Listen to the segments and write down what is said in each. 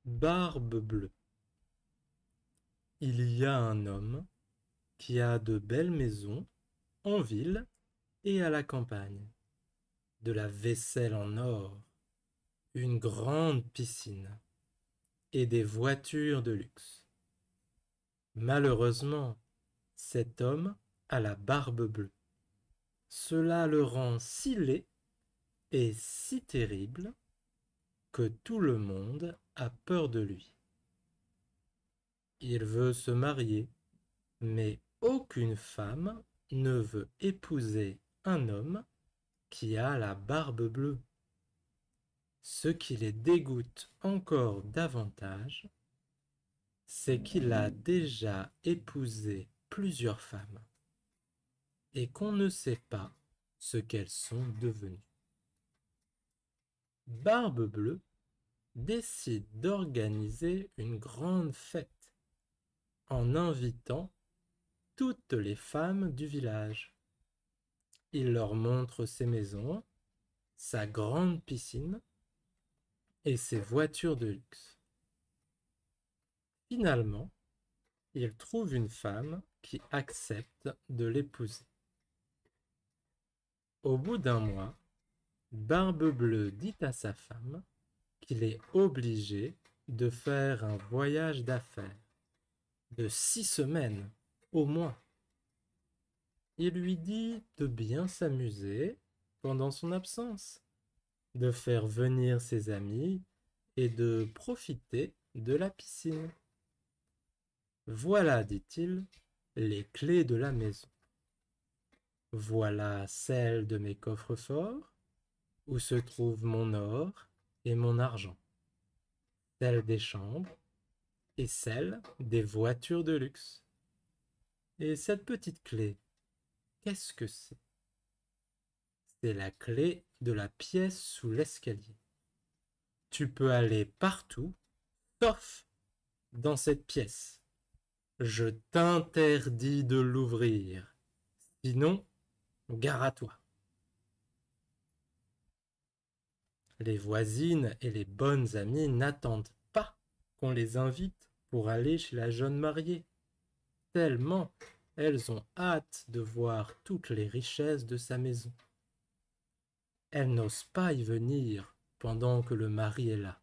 Barbe bleue. Il y a un homme qui a de belles maisons en ville et à la campagne, de la vaisselle en or, une grande piscine et des voitures de luxe. Malheureusement, cet homme a la barbe bleue. Cela le rend si laid et si terrible que tout le monde a peur de lui. Il veut se marier, mais aucune femme ne veut épouser un homme qui a la barbe bleue. Ce qui les dégoûte encore davantage, c'est qu'il a déjà épousé plusieurs femmes et qu'on ne sait pas ce qu'elles sont devenues. Barbe bleue décide d'organiser une grande fête en invitant toutes les femmes du village. Il leur montre ses maisons, sa grande piscine et ses voitures de luxe. Finalement, il trouve une femme qui accepte de l'épouser. Au bout d'un mois, Barbe Bleue dit à sa femme qu'il est obligé de faire un voyage d'affaires de 6 semaines au moins. Il lui dit de bien s'amuser pendant son absence, de faire venir ses amis et de profiter de la piscine. Voilà, dit-il, les clés de la maison. Voilà celles de mes coffres-forts, où se trouvent mon or et mon argent, celles des chambres et celles des voitures de luxe. Et cette petite clé, qu'est-ce que c'est? C'est la clé de la pièce sous l'escalier. Tu peux aller partout, sauf dans cette pièce. Je t'interdis de l'ouvrir. Sinon, gare à toi. Les voisines et les bonnes amies n'attendent pas qu'on les invite pour aller chez la jeune mariée, tellement elles ont hâte de voir toutes les richesses de sa maison. Elles n'osent pas y venir pendant que le mari est là,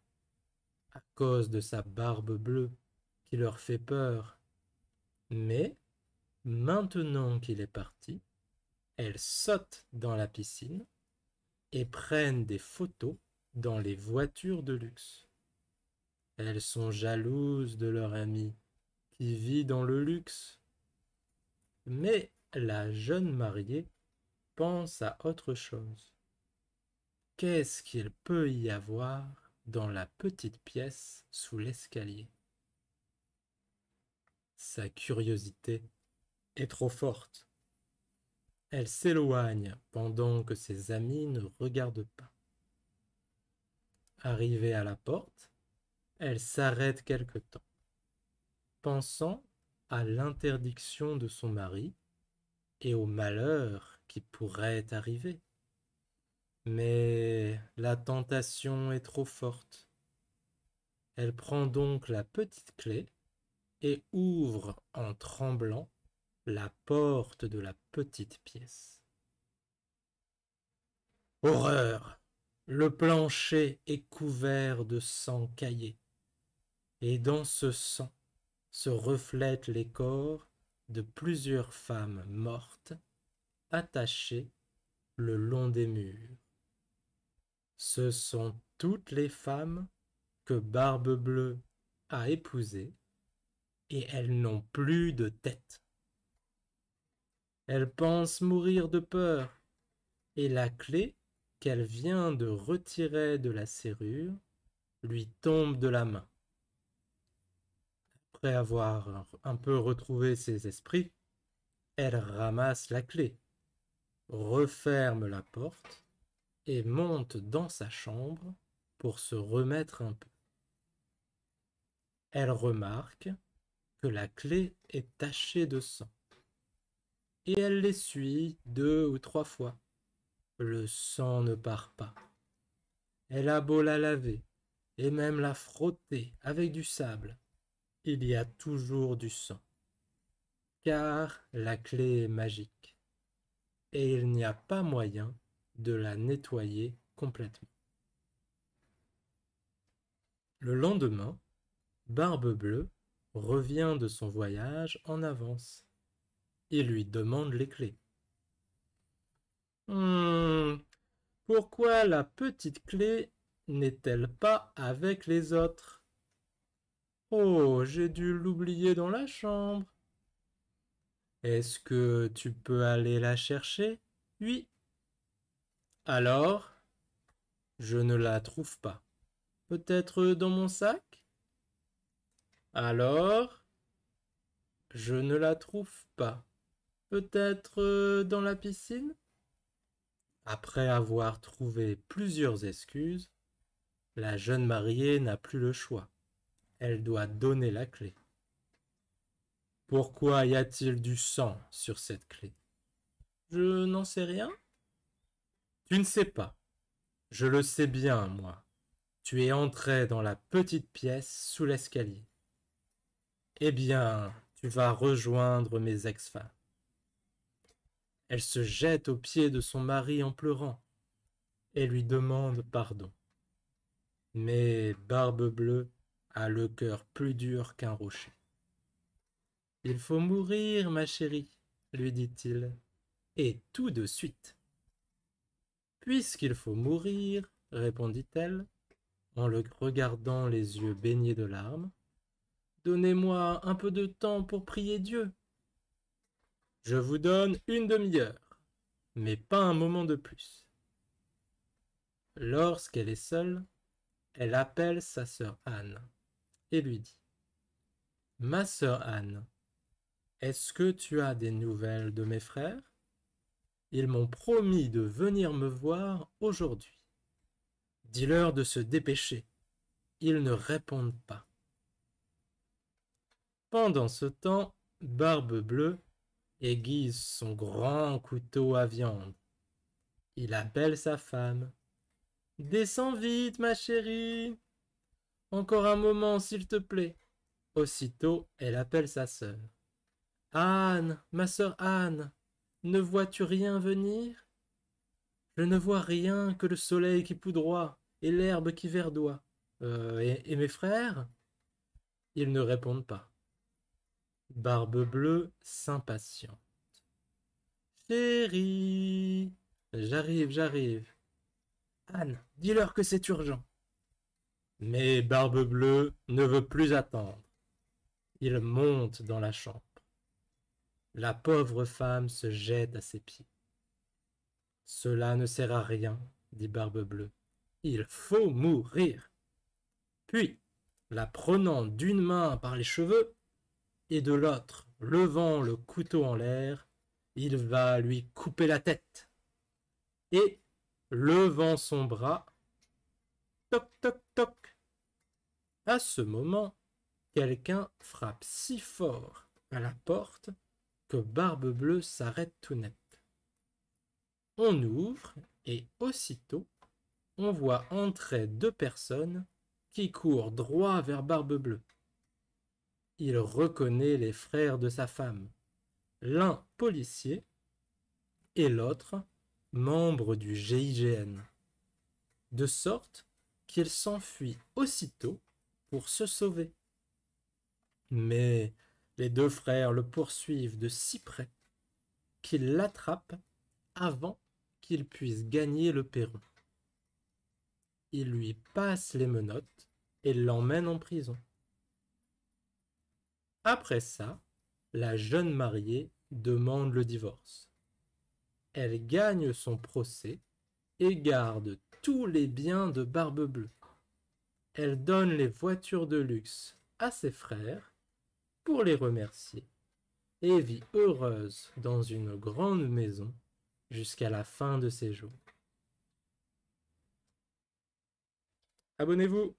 à cause de sa barbe bleue qui leur fait peur. Mais, maintenant qu'il est parti, elles sautent dans la piscine et prennent des photos dans les voitures de luxe. Elles sont jalouses de leur ami qui vit dans le luxe. Mais la jeune mariée pense à autre chose. Qu'est-ce qu'il peut y avoir dans la petite pièce sous l'escalier? Sa curiosité est trop forte. Elle s'éloigne pendant que ses amis ne regardent pas. Arrivée à la porte, elle s'arrête quelque temps, pensant à l'interdiction de son mari et au malheur qui pourrait arriver. Mais la tentation est trop forte. Elle prend donc la petite clé et ouvre en tremblant la porte de la petite pièce. Horreur! Le plancher est couvert de sang caillé, et dans ce sang se reflètent les corps de plusieurs femmes mortes attachées le long des murs. Ce sont toutes les femmes que Barbe Bleue a épousées, et elles n'ont plus de tête. Elle pense mourir de peur, et la clé qu'elle vient de retirer de la serrure lui tombe de la main. Après avoir un peu retrouvé ses esprits, elle ramasse la clé, referme la porte et monte dans sa chambre pour se remettre un peu. Elle remarque que la clé est tachée de sang et elle l'essuie 2 ou 3 fois. Le sang ne part pas. Elle a beau la laver, et même la frotter avec du sable, il y a toujours du sang. Car la clé est magique, et il n'y a pas moyen de la nettoyer complètement. Le lendemain, Barbe-Bleue revient de son voyage en avance. Il lui demande les clés. Pourquoi la petite clé n'est-elle pas avec les autres? Oh, j'ai dû l'oublier dans la chambre. Est-ce que tu peux aller la chercher? Oui. Alors, je ne la trouve pas. Peut-être dans mon sac? Alors, je ne la trouve pas. Peut-être dans la piscine? Après avoir trouvé plusieurs excuses, la jeune mariée n'a plus le choix. Elle doit donner la clé. Pourquoi y a-t-il du sang sur cette clé? Je n'en sais rien. Tu ne sais pas. Je le sais bien, moi. Tu es entré dans la petite pièce sous l'escalier. Eh bien, tu vas rejoindre mes ex-femmes. Elle se jette aux pieds de son mari en pleurant et lui demande pardon. Mais Barbe-Bleue a le cœur plus dur qu'un rocher. Il faut mourir, ma chérie, lui dit-il, et tout de suite. Puisqu'il faut mourir, répondit-elle, en le regardant les yeux baignés de larmes, donnez-moi un peu de temps pour prier Dieu. Je vous donne une demi-heure, mais pas un moment de plus. Lorsqu'elle est seule, elle appelle sa sœur Anne et lui dit: Ma sœur Anne, est-ce que tu as des nouvelles de mes frères? Ils m'ont promis de venir me voir aujourd'hui. Dis-leur de se dépêcher. Ils ne répondent pas. Pendant ce temps, Barbe-Bleue aiguise son grand couteau à viande. Il appelle sa femme. Descends vite, ma chérie. Encore un moment, s'il te plaît. Aussitôt, elle appelle sa sœur. Anne, ma sœur Anne, ne vois-tu rien venir? Je ne vois rien que le soleil qui poudroie et l'herbe qui verdoie. Et mes frères? Ils ne répondent pas. Barbe-Bleue s'impatiente. Chérie, j'arrive. Anne, dis-leur que c'est urgent. Mais Barbe-Bleue ne veut plus attendre. Il monte dans la chambre. La pauvre femme se jette à ses pieds. Cela ne sert à rien, dit Barbe-Bleue. Il faut mourir. Puis, la prenant d'une main par les cheveux et de l'autre levant le couteau en l'air, il va lui couper la tête. Et, levant son bras, toc toc toc. À ce moment, quelqu'un frappe si fort à la porte que Barbe-Bleue s'arrête tout net. On ouvre et aussitôt, on voit entrer deux personnes qui courent droit vers Barbe-Bleue. Il reconnaît les frères de sa femme, l'un policier et l'autre membre du GIGN, de sorte qu'il s'enfuit aussitôt pour se sauver. Mais les deux frères le poursuivent de si près qu'ils l'attrapent avant qu'il puisse gagner le perron. Ils lui passent les menottes et l'emmènent en prison. Après ça, la jeune mariée demande le divorce. Elle gagne son procès et garde tous les biens de Barbe-Bleue. Elle donne les voitures de luxe à ses frères pour les remercier et vit heureuse dans une grande maison jusqu'à la fin de ses jours. Abonnez-vous!